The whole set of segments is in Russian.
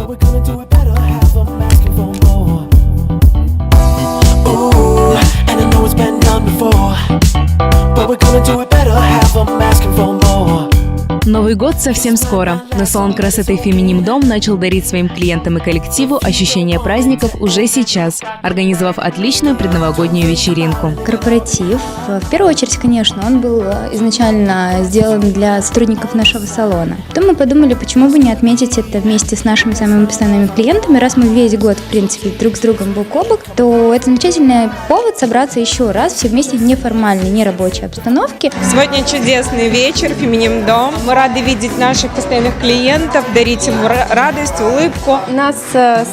we're gonna do it better, have 'em asking for more. Ooh, and I know it's been done before, but we're gonna do it better, have 'em asking for more. Новый год совсем скоро, но салон красоты Феминим Дом начал дарить своим клиентам и коллективу ощущение праздников уже сейчас, организовав отличную предновогоднюю вечеринку. Корпоратив, в первую очередь, конечно, он был изначально сделан для сотрудников нашего салона. Потом мы подумали, почему бы не отметить это вместе с нашими самыми постоянными клиентами. Раз мы весь год, в принципе, друг с другом бок о бок, то это замечательный повод собраться еще раз, все вместе в неформальной, нерабочей обстановке. Сегодня чудесный вечер, Феминим Дом. Мы рады видеть наших постоянных клиентов, дарить им радость, улыбку. У нас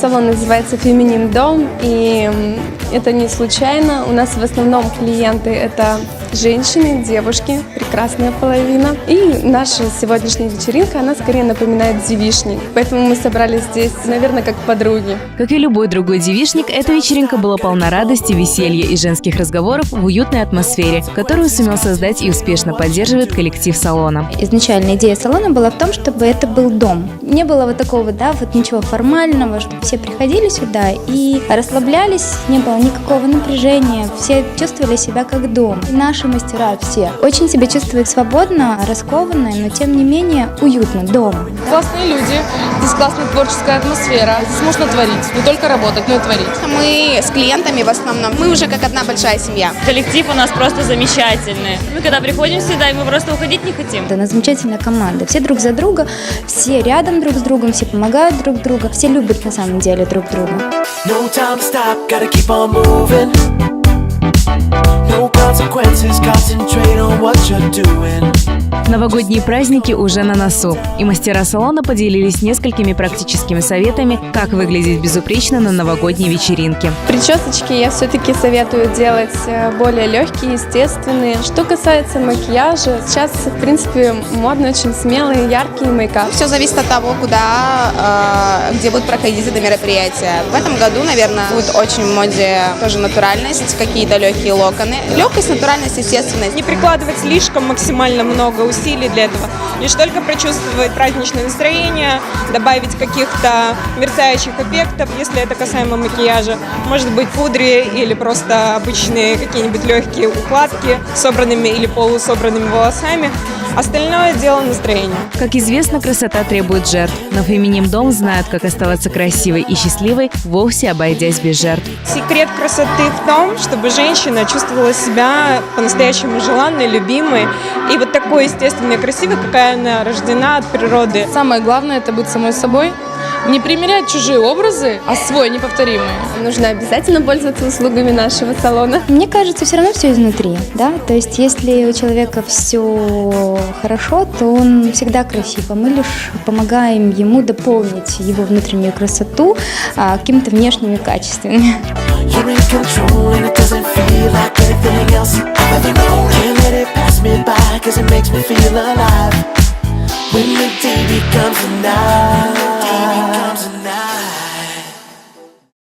салон называется Феминим Дом, и это не случайно. У нас в основном клиенты — это женщины, девушки, прекрасная половина. И наша сегодняшняя вечеринка, она скорее напоминает девичник. Поэтому мы собрались здесь, наверное, как подруги. Как и любой другой девичник, эта вечеринка была полна радости, веселья и женских разговоров в уютной атмосфере, которую сумел создать и успешно поддерживает коллектив салона. Изначально идея салона была в том, чтобы это был дом. Не было вот такого, ничего формального, чтобы все приходили сюда и расслаблялись, не было никакого напряжения, все чувствовали себя как дом. И наши мастера все очень себя чувствуют свободно, раскованно, но тем не менее уютно, дома. Классные люди, здесь классная творческая атмосфера, здесь можно творить, не только работать, но и творить. Мы с клиентами в основном, мы уже как одна большая семья. Коллектив у нас просто замечательный. Мы когда приходим сюда, и мы просто уходить не хотим. Это она замечательная команда, все друг за друга, все рядом друг с другом, все помогают друг другу, все любят на самом деле друг друга. No time to stop, gotta keep on moving. No consequences, concentrate on what you're doing. Новогодние праздники уже на носу, и мастера салона поделились несколькими практическими советами, как выглядеть безупречно на новогодней вечеринке. Причесочки я все-таки советую делать более легкие, естественные. Что касается макияжа, сейчас, в принципе, модно очень смелые, яркие мейкап. Все зависит от того, где будут проходить это мероприятие. В этом году, наверное, будет очень в моде тоже натуральность, какие-то легкие локоны. Легкость, натуральность, естественность. Не прикладывать слишком максимально много усилий для этого. Лишь только прочувствовать праздничное настроение, добавить каких-то мерцающих эффектов, если это касаемо макияжа. Может быть, пудре или просто обычные какие-нибудь легкие укладки с собранными или полусобранными волосами. Остальное дело настроения. Как известно, красота требует жертв, но Феминим Дом знает, как оставаться красивой и счастливой, вовсе обойдясь без жертв. Секрет красоты в том, чтобы женщина чувствовала себя по-настоящему желанной, любимой и вот такой естественной, красивой, какая она рождена от природы. Самое главное — это быть самой собой, не примерять чужие образы, а свой неповторимый. Нужно обязательно пользоваться услугами нашего салона. Мне кажется, все равно все изнутри, то есть если у человека все хорошо, то он всегда красив, а мы лишь помогаем ему дополнить его внутреннюю красоту какими-то внешними качествами. You're in control and it doesn't feel like anything else I've ever known. Can't let it pass me by, cause it makes me feel alive. When the day becomes the night.